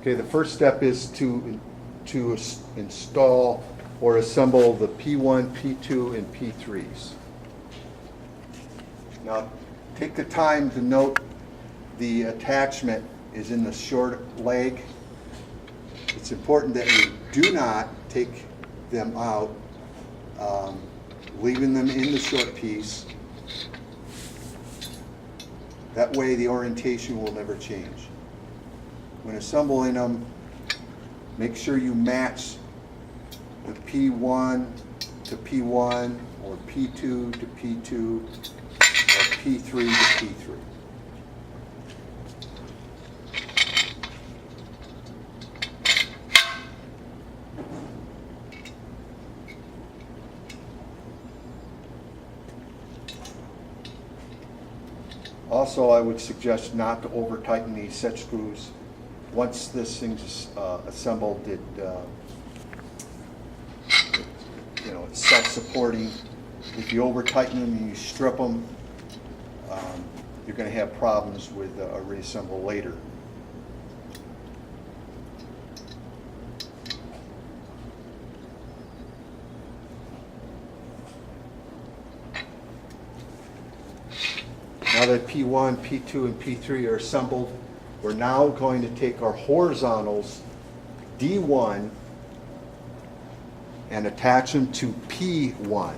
Okay, the first step is to install or assemble the P1, P2, and P3s. Now, take the time to note the attachment is in the short leg. It's important that you do not take them out, leaving them in the short piece. That way the orientation will never change. When assembling them, make sure you match the P1 to P1 or P2 to P2 or P3 to P3. Also, I would suggest not to over tighten these set screws. Once this thing's assembled, it's self-supporting. If you over tighten them and you strip them, you're going to have problems with a reassemble later. Now that P1, P2, and P3 are assembled, we're now going to take our horizontals, D1, and attach them to P1.